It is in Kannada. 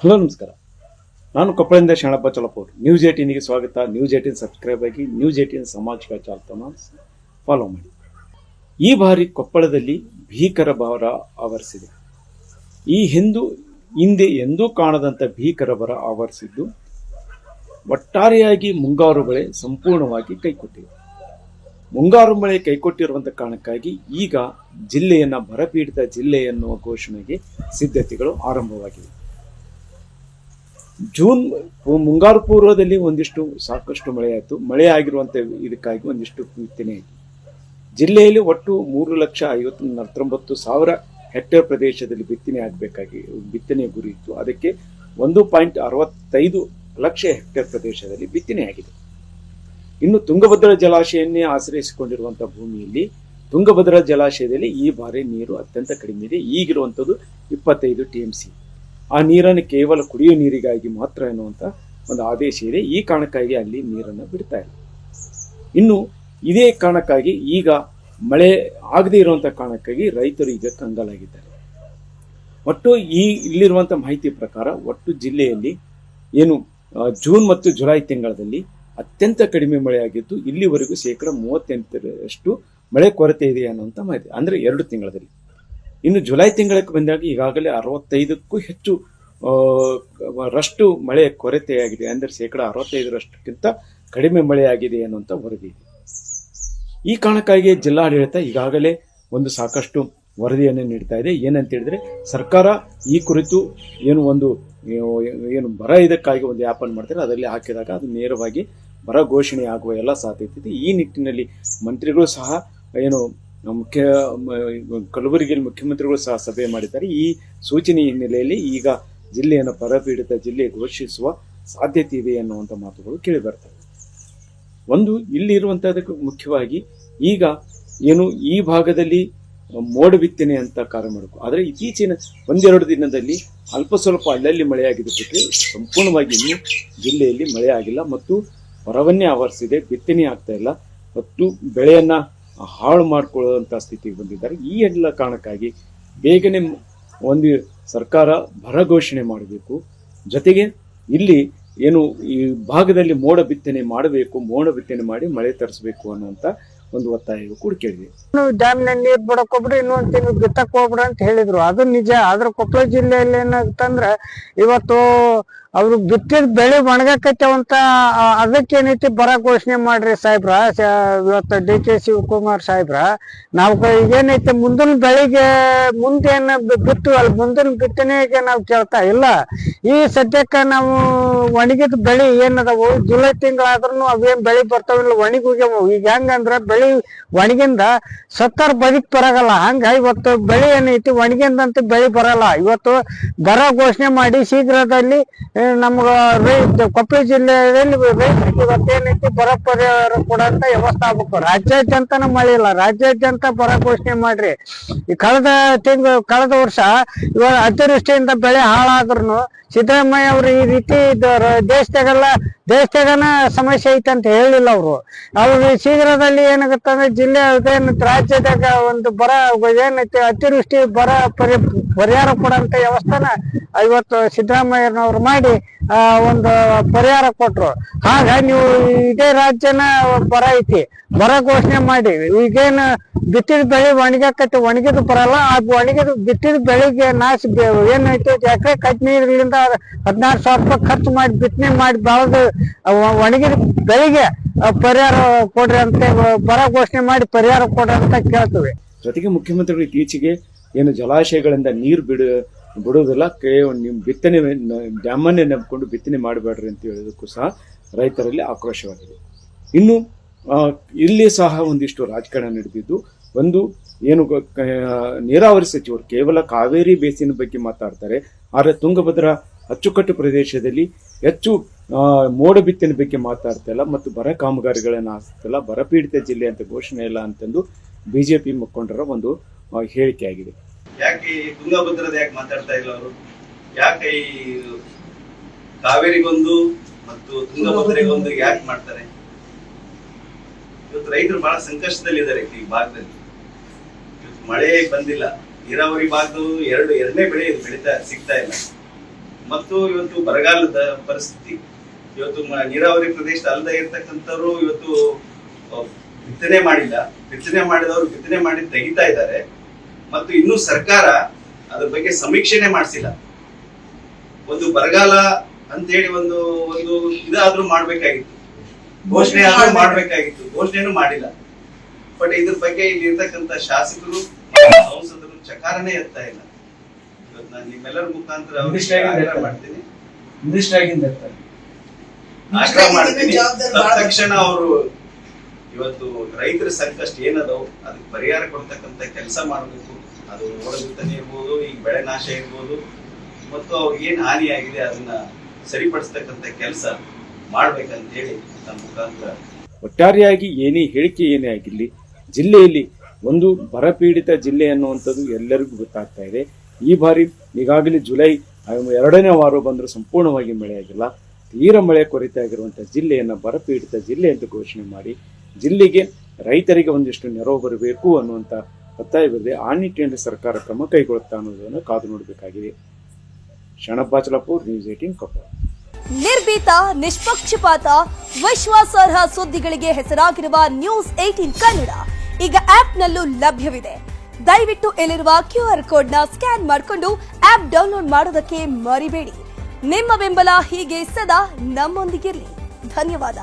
ಹಲೋ ನಮಸ್ಕಾರ. ನಾನು ಕೊಪ್ಪಳದಿಂದ ಶರಣಪ್ಪ ಚಲಪೂರ್. ನ್ಯೂಸ್ 18ಗೆ ಸ್ವಾಗತ. ನ್ಯೂಸ್ 18 ಸಬ್ಸ್ಕ್ರೈಬ್ ಆಗಿ ನ್ಯೂಸ್ 18 ಸಾಮಾಜಿಕ ಜಾಲತಾಣ ಫಾಲೋ ಮಾಡಿ. ಈ ಬಾರಿ ಕೊಪ್ಪಳದಲ್ಲಿ ಭೀಕರ ಬರ ಆವರಿಸಿದೆ. ಈ ಹಿಂದೆ ಎಂದೂ ಕಾಣದಂಥ ಭೀಕರ ಬರ ಆವರಿಸಿದ್ದು ಒಟ್ಟಾರೆಯಾಗಿ ಮುಂಗಾರು ಮಳೆ ಸಂಪೂರ್ಣವಾಗಿ ಕೈಕೊಟ್ಟಿದೆ. ಮುಂಗಾರು ಮಳೆ ಕೈಕೊಟ್ಟಿರುವಂಥ ಕಾರಣಕ್ಕಾಗಿ ಈಗ ಜಿಲ್ಲೆಯನ್ನು ಬರಪೀಡಿತ ಜಿಲ್ಲೆ ಎನ್ನುವ ಘೋಷಣೆಗೆ ಸಿದ್ಧತೆಗಳು ಆರಂಭವಾಗಿವೆ. ಜೂನ್ ಮುಂಗಾರು ಪೂರ್ವದಲ್ಲಿ ಸಾಕಷ್ಟು ಮಳೆಯಾಯಿತು. ಮಳೆ ಆಗಿರುವಂಥ ಇದಕ್ಕಾಗಿ ಒಂದಿಷ್ಟು ಬಿತ್ತನೆ ಆಯಿತು. ಜಿಲ್ಲೆಯಲ್ಲಿ ಒಟ್ಟು 3,59,000 ಹೆಕ್ಟೇರ್ ಪ್ರದೇಶದಲ್ಲಿ ಬಿತ್ತನೆ ಗುರಿ ಇತ್ತು. ಅದಕ್ಕೆ 1.65 ಲಕ್ಷ ಹೆಕ್ಟೇರ್ ಪ್ರದೇಶದಲ್ಲಿ ಬಿತ್ತನೆಯಾಗಿದೆ. ಇನ್ನು ತುಂಗಭದ್ರಾ ಜಲಾಶಯವನ್ನೇ ಆಶ್ರಯಿಸಿಕೊಂಡಿರುವಂತಹ ಭೂಮಿಯಲ್ಲಿ ತುಂಗಭದ್ರಾ ಜಲಾಶಯದಲ್ಲಿ ಈ ಬಾರಿ ನೀರು ಅತ್ಯಂತ ಕಡಿಮೆ ಇದೆ. ಈಗಿರುವಂಥದ್ದು 25 TMC. ಆ ನೀರನ್ನು ಕೇವಲ ಕುಡಿಯುವ ನೀರಿಗಾಗಿ ಮಾತ್ರ ಎನ್ನುವಂಥ ಒಂದು ಆದೇಶ ಇದೆ. ಈ ಕಾರಣಕ್ಕಾಗಿ ಅಲ್ಲಿ ನೀರನ್ನು ಬಿಡ್ತಾ ಇಲ್ಲ. ಇನ್ನು ಇದೇ ಕಾರಣಕ್ಕಾಗಿ ಈಗ ಮಳೆ ಆಗದೇ ಇರುವಂಥ ಕಾರಣಕ್ಕಾಗಿ ರೈತರು ಈಗ ಕಂಗಾಲಾಗಿದ್ದಾರೆ. ಒಟ್ಟು ಇಲ್ಲಿರುವಂಥ ಮಾಹಿತಿ ಪ್ರಕಾರ ಒಟ್ಟು ಜಿಲ್ಲೆಯಲ್ಲಿ ಜೂನ್ ಮತ್ತು ಜುಲೈ ತಿಂಗಳಲ್ಲಿ ಅತ್ಯಂತ ಕಡಿಮೆ ಮಳೆಯಾಗಿದ್ದು ಇಲ್ಲಿವರೆಗೂ 38% ಮಳೆ ಕೊರತೆ ಇದೆ ಅನ್ನುವಂಥ ಮಾಹಿತಿ. ಅಂದರೆ 2 ತಿಂಗಳಲ್ಲಿ. ಇನ್ನು ಜುಲೈ ತಿಂಗಳಿಗೆ ಬಂದಾಗ ಈಗಾಗಲೇ 65ಕ್ಕೂ ಹೆಚ್ಚು ರಷ್ಟು ಮಳೆ ಕೊರತೆಯಾಗಿದೆ. ಅಂದರೆ 65%ಕ್ಕಿಂತ ಕಡಿಮೆ ಮಳೆಯಾಗಿದೆ ಅನ್ನುವಂಥ ವರದಿ ಇದೆ. ಈ ಕಾರಣಕ್ಕಾಗಿ ಜಿಲ್ಲಾಡಳಿತ ಈಗಾಗಲೇ ಸಾಕಷ್ಟು ವರದಿಯನ್ನು ನೀಡ್ತಾ ಇದೆ. ಏನಂತ ಹೇಳಿದ್ರೆ, ಸರ್ಕಾರ ಈ ಕುರಿತು ಬರ ಇದಕ್ಕಾಗಿ ಒಂದು ಆ್ಯಪ್ ಅನ್ನು ಮಾಡ್ತಾರೆ. ಅದರಲ್ಲಿ ಹಾಕಿದಾಗ ಅದು ನೇರವಾಗಿ ಬರ ಘೋಷಣೆ ಆಗುವ ಎಲ್ಲ ಸಾಧ್ಯತೆ ಇದೆ. ಈ ನಿಟ್ಟಿನಲ್ಲಿ ಮಂತ್ರಿಗಳು ಸಹ ಕಲಬುರಗಿಯಲ್ಲಿ ಮುಖ್ಯಮಂತ್ರಿಗಳು ಸಹ ಸಭೆ ಮಾಡಿದ್ದಾರೆ. ಈ ಸೂಚನೆ ಹಿನ್ನೆಲೆಯಲ್ಲಿ ಈಗ ಜಿಲ್ಲೆಯನ್ನು ಬರಪೀಡಿತ ಜಿಲ್ಲೆ ಘೋಷಿಸುವ ಸಾಧ್ಯತೆ ಇದೆ ಅನ್ನುವಂಥ ಮಾತುಗಳು ಕೇಳಿ ಬರ್ತವೆ. ಇಲ್ಲಿರುವಂತಹದಕ್ಕೆ ಮುಖ್ಯವಾಗಿ ಈಗ ಈ ಭಾಗದಲ್ಲಿ ಮೋಡ ಬಿತ್ತನೆ ಅಂತ ಕಾರ್ಯ ಮಾಡಬೇಕು. ಆದರೆ ಇತ್ತೀಚಿನ 1-2 ದಿನದಲ್ಲಿ ಅಲ್ಪ ಸ್ವಲ್ಪ ಅಲ್ಲಲ್ಲಿ ಮಳೆಯಾಗಿದೆ ಬಿಟ್ಟರೆ ಸಂಪೂರ್ಣವಾಗಿ ಇನ್ನೂ ಜಿಲ್ಲೆಯಲ್ಲಿ ಮಳೆ ಆಗಿಲ್ಲ ಮತ್ತು ಹೊರವನ್ನೇ ಆವರಿಸಿದೆ. ಬಿತ್ತನೆ ಆಗ್ತಾ ಇಲ್ಲ ಮತ್ತು ಬೆಳೆಯನ್ನ ಹಾಳು ಮಾಡಿಕೊಳ್ಳುವಂಥ ಸ್ಥಿತಿಗೆ ಬಂದಿದ್ದಾರೆ. ಈ ಎಲ್ಲ ಕಾರಣಕ್ಕಾಗಿ ಬೇಗನೆ ಸರ್ಕಾರ ಬರ ಘೋಷಣೆ ಮಾಡಬೇಕು. ಜೊತೆಗೆ ಇಲ್ಲಿ ಈ ಭಾಗದಲ್ಲಿ ಮೋಡ ಬಿತ್ತನೆ ಮಾಡಬೇಕು. ಮೋಡ ಬಿತ್ತನೆ ಮಾಡಿ ಮಳೆ ತರಿಸಬೇಕು ಅನ್ನುವಂಥ ಒಂದು ಒತ್ತಾಯ ಕೂಡ ಕೇಳಿದೆ. ಡ್ಯಾಮ್ನ ನೀರ್ ಬಿಡಕ್ ಹೋಗ್ಬಿಡ್ರಿ, ಇನ್ನೊಂದ್ ತಿಂಗಳು ಬಿತ್ತಕ್ ಹೋಗ್ಬಿಡ್ರಿ ಅಂತ ಹೇಳಿದ್ರು. ಅದು ನಿಜ. ಆದ್ರೆ ಕೊಪ್ಪಳ ಜಿಲ್ಲೆಯಲ್ಲಿ ಏನಾಗುತ್ತಂದ್ರ ಇವತ್ತು ಅವ್ರು ಬಿತ್ತಿದ ಬೆಳೆ ಒಣಗಾಕತ್ತವಂತ ಅದಕ್ಕೇನೈತಿ ಬರ ಘೋಷಣೆ ಮಾಡ್ರಿ ಸಾಹೇಬ್ರ. ಇವತ್ತು DK ಶಿವಕುಮಾರ್ ಸಾಹೇಬ್ರ, ನಾವು ಈಗೇನೈತಿ ಮುಂದಿನ ಬೆಳಿಗ್ಗೆ ಮುಂದೇನ ಬಿತ್ತುವಲ್ಲ, ಮುಂದಿನ ಬಿತ್ತನೆಗೆ ನಾವು ಕೇಳ್ತಾ ಇಲ್ಲ. ಈ ಸದ್ಯಕ್ಕ ನಾವು ಒಣಗಿದ ಬೆಳೆ ಏನದವು ಜುಲೈ ತಿಂಗಳಾದ್ರೂ ಅವೇನ್ ಬೆಳಿ ಬರ್ತಾವಿಲ್ಲ, ಒಣಗೋಗ್ಯವು. ಈಗ ಹೆಂಗಂದ್ರ ಬೆಳಿ ಒಣಗಿಂದ ಸತ್ತಾರ ಬದುಕ್ ಬರಗಲ್ಲ. ಹಂಗ ಇವತ್ತು ಬೆಳೆ ಏನೈತಿ ಒಣಗಿಂದಂತ ಬೆಳಿ ಬರಲ್ಲ. ಇವತ್ತು ಬರ ಘೋಷಣೆ ಮಾಡಿ ಶೀಘ್ರದಲ್ಲಿ ನಮ್ಗ ಕೊಪ್ಪಳ ಜಿಲ್ಲೆಯಲ್ಲಿ ರೈತರಿಗೆ ಇವತ್ತೇನೈತಿ ಬರ ಪರಿಹಾರ ಕೊಡಂತ ವ್ಯವಸ್ಥೆ ಆಗ್ಬೇಕು. ರಾಜ್ಯಾದ್ಯಂತನ ಮಳೆ ಇಲ್ಲ, ರಾಜ್ಯಾದ್ಯಂತ ಬರ ಘೋಷಣೆ ಮಾಡ್ರಿ. ಈ ಕಳೆದ ವರ್ಷ ಇವಾಗ ಅತಿವೃಷ್ಟಿಯಿಂದ ಬೆಳೆ ಹಾಳಾದ್ರೂ ಸಿದ್ದರಾಮಯ್ಯ ಅವರು ಈ ರೀತಿ ದೇಶದಾಗನ ಸಮಸ್ಯೆ ಐತೆ ಅಂತ ಹೇಳಿಲ್ಲ. ಅವ್ರು ಶೀಘ್ರದಲ್ಲಿ ಏನಾಗುತ್ತಂದ್ರೆ ಜಿಲ್ಲೆ ರಾಜ್ಯದಾಗ ಒಂದು ಬರ ಏನೈತಿ ಅತಿವೃಷ್ಟಿ ಬರ ಪರಿಹಾರ ಕೊಡಂತ ವ್ಯವಸ್ಥೆನ ಇವತ್ತು ಸಿದ್ದರಾಮಯ್ಯನವ್ರು ಮಾಡಿ ಒಂದು ಪರಿಹಾರ ಕೊಟ್ರು. ಹಾಗ ನೀವು ಇದೇ ರಾಜ್ಯನ ಬರ ಐತಿ, ಬರ ಘೋಷಣೆ ಮಾಡಿ ಈಗೇನು ಬಿತ್ತಿದ ಬೆಳೆ ಒಣಗಾಕತಿ, ಒಣಗಿದ್ ಬರಲ್ಲ. ಆ ಒಣಗಿದ ಬಿತ್ತಿದ ಬೆಳೆಗೆ ಏನೈತಿ ಎಕರೆ ಕಟ್ ನೀರಿನಿಂದ 16,000 ರೂಪಾಯಿ ಖರ್ಚು ಮಾಡಿ ಬಿತ್ತನೆ ಮಾಡಿ ಬೆಳೆದು ಒಣಗಿದ ಬೆಳೆಗೆ ಪರಿಹಾರ ಕೊಡ್ರಿ ಅಂತ ಬರ ಘೋಷಣೆ ಮಾಡಿ ಪರಿಹಾರ ಕೊಡ್ರಿ ಅಂತ ಕೇಳ್ತೇವೆ. ಜೊತೆಗೆ ಮುಖ್ಯಮಂತ್ರಿಗಳು ಇತ್ತೀಚೆಗೆ ಜಲಾಶಯಗಳಿಂದ ನೀರು ಬಿಡುವುದಿಲ್ಲ, ನೀವು ಬಿತ್ತನೆ ಡ್ಯಾಮನ್ನೇ ನಂಬಿಕೊಂಡು ಬಿತ್ತನೆ ಮಾಡಬೇಡ್ರಿ ಅಂತ ಹೇಳೋದಕ್ಕೂ ಸಹ ರೈತರಲ್ಲಿ ಆಕ್ರೋಶವಾಗಿದೆ. ಇನ್ನು ಇಲ್ಲಿ ಸಹ ಒಂದಿಷ್ಟು ರಾಜಕಾರಣ ನಡೆದಿದ್ದು, ನೀರಾವರಿ ಸಚಿವರು ಕೇವಲ ಕಾವೇರಿ ಬೇಸಿನ ಬಗ್ಗೆ ಮಾತಾಡ್ತಾರೆ. ಆದರೆ ತುಂಗಭದ್ರಾ ಅಚ್ಚುಕಟ್ಟು ಪ್ರದೇಶದಲ್ಲಿ ಹೆಚ್ಚು ಮೋಡ ಬಿತ್ತನೆ ಬಗ್ಗೆ ಮಾತಾಡ್ತಾ ಇಲ್ಲ ಮತ್ತು ಬರ ಕಾಮಗಾರಿಗಳನ್ನು ಆಗ್ತಿಲ್ಲ. ಬರಪೀಡಿತ ಜಿಲ್ಲೆ ಅಂತ ಘೋಷಣೆ ಇಲ್ಲ ಅಂತಂದು ಬಿಜೆಪಿ ಮುಖಂಡರ ಒಂದು ಹೇಳಿಕೆ ಆಗಿದೆ. ಯಾಕೆ ತುಂಗಭದ್ರದ ಯಾಕೆ ಮಾತಾಡ್ತಾ ಇಲ್ಲ ಅವರು? ಯಾಕೆ ಈ ಕಾವೇರಿಗೊಂದು ಮತ್ತು ತುಂಗಭದ್ರೆಗೊಂದು ಯಾಕೆ ಮಾಡ್ತಾರೆ? ಇವತ್ತು ರೈತರು ಬಹಳ ಸಂಕಷ್ಟದಲ್ಲಿದ್ದಾರೆ. ಈ ಭಾಗದಲ್ಲಿ ಇವತ್ತು ಮಳೆ ಬಂದಿಲ್ಲ. ನೀರಾವರಿ ಭಾಗದವರು ಎರಡನೇ ಬೆಳೆ ಸಿಗ್ತಾ ಇಲ್ಲ. ಮತ್ತು ಇವತ್ತು ಬರಗಾಲದ ಪರಿಸ್ಥಿತಿ, ಇವತ್ತು ನೀರಾವರಿ ಪ್ರದೇಶ ಅಲ್ಲದೆ ಇರ್ತಕ್ಕಂಥವ್ರು ಇವತ್ತು ಬಿತ್ತನೆ ಮಾಡಿಲ್ಲ, ಬಿತ್ತನೆ ಮಾಡಿದವರು ಬಿತ್ತನೆ ಮಾಡಿ ತೆಗಿತಾ ಇದ್ದಾರೆ. ಮತ್ತು ಇನ್ನೂ ಸರ್ಕಾರ ಅದ್ರ ಬಗ್ಗೆ ಸಮೀಕ್ಷೆನೆ ಮಾಡಿಸಿಲ್ಲ. ಒಂದು ಬರಗಾಲ ಅಂತೇಳಿ ಒಂದು ಒಂದು ಇದಾದ್ರೂ ಮಾಡ್ಬೇಕಾಗಿತ್ತು, ಘೋಷಣೆ ಆದ್ರೂ ಮಾಡ್ಬೇಕಾಗಿತ್ತು, ಘೋಷಣೆನೂ ಮಾಡಿಲ್ಲ. ಬಟ್ ಇದ್ರ ಬಗ್ಗೆ ಇಲ್ಲಿ ಇರ್ತಕ್ಕಂಥ ಶಾಸಕರು ಸಂಸದರು ಚಕಾರನೇ ಎತ್ತಾ ಇಲ್ಲ. ಇವತ್ತು ನಾನು ನಿಮ್ಮೆಲ್ಲರ ಮುಖಾಂತರ ಆಗ್ರಹ ಮಾಡ್ತೀನಿ, ತಕ್ಷಣ ಅವರು ಇವತ್ತು ರೈತರ ಸಂಕಷ್ಟ ಏನದವು ಅದಕ್ಕೆ ಪರಿಹಾರ ಕೊಡ್ತಕ್ಕಂಥ ಕೆಲಸ ಮಾಡಬೇಕು. ಅದು ಓಡಬಿತ್ತನೆ ಇರ್ಬೋದು, ಈಗ ಬೆಳೆ ನಾಶ ಇರ್ಬೋದು, ಮತ್ತು ಅವ್ರಿಗೆ ಏನ್ ಹಾನಿ ಆಗಿದೆ ಅದನ್ನ ಸರಿಪಡಿಸ್ತಕ್ಕಂಥ ಕೆಲಸ ಮಾಡ್ಬೇಕಂತ ಹೇಳಿ ನಮ್ಮ ಮುಖಾಂತರ. ಒಟ್ಟಾರೆಯಾಗಿ ಹೇಳಿಕೆ ಏನೇ ಆಗಿರಲಿ, ಜಿಲ್ಲೆಯಲ್ಲಿ ಒಂದು ಬರಪೀಡಿತ ಜಿಲ್ಲೆ ಅನ್ನುವಂಥದ್ದು ಎಲ್ಲರಿಗೂ ಗೊತ್ತಾಗ್ತಾ ಇದೆ. ಈ ಬಾರಿ ಈಗಾಗಲೇ ಜುಲೈ 2ನೇ ವಾರ ಬಂದರೂ ಸಂಪೂರ್ಣವಾಗಿ ಮಳೆಯಾಗಿಲ್ಲ. ತೀರ ಮಳೆ ಕೊರತೆ ಆಗಿರುವಂಥ ಜಿಲ್ಲೆಯನ್ನು ಬರಪೀಡಿತ ಜಿಲ್ಲೆ ಅಂತ ಘೋಷಣೆ ಮಾಡಿ ಜಿಲ್ಲೆಗೆ ರೈತರಿಗೆ ಒಂದಿಷ್ಟು ನೆರವು ಬರಬೇಕು ಅನ್ನುವಂಥ ಒತ್ತಾಯವಿದೆ. ಆ ನಿಟ್ಟಿನಲ್ಲಿ ಸರ್ಕಾರ ಕ್ರಮ ಕೈಗೊಳ್ಳುತ್ತಾ ಅನ್ನೋದನ್ನು ಕಾದು ನೋಡಬೇಕಾಗಿದೆ. ಶರಣಪ್ಪಾಚಲಪುರ್, ನ್ಯೂಸ್ 18 ಕೊಪ್ಪಳ. ನಿರ್ಭೀತ, ನಿಷ್ಪಕ್ಷಪಾತ, ವಿಶ್ವಾಸಾರ್ಹ ಸುದ್ದಿಗಳಿಗೆ ಹೆಸರಾಗಿರುವ ನ್ಯೂಸ್ 18 ಕನ್ನಡ ಈಗ ಆಪ್ನಲ್ಲೂ ಲಭ್ಯವಿದೆ. ದಯವಿಟ್ಟು ಇಲ್ಲಿರುವ QR ಕೋಡ್ನ ಸ್ಕ್ಯಾನ್ ಮಾಡಿಕೊಂಡು ಆಪ್ ಡೌನ್ಲೋಡ್ ಮಾಡೋದಕ್ಕೆ ಮರಿಬೇಡಿ. ನಿಮ್ಮ ಬೆಂಬಲ ಹೀಗೆ ಸದಾ ನಮ್ಮೊಂದಿಗಿರಲಿ. ಧನ್ಯವಾದ.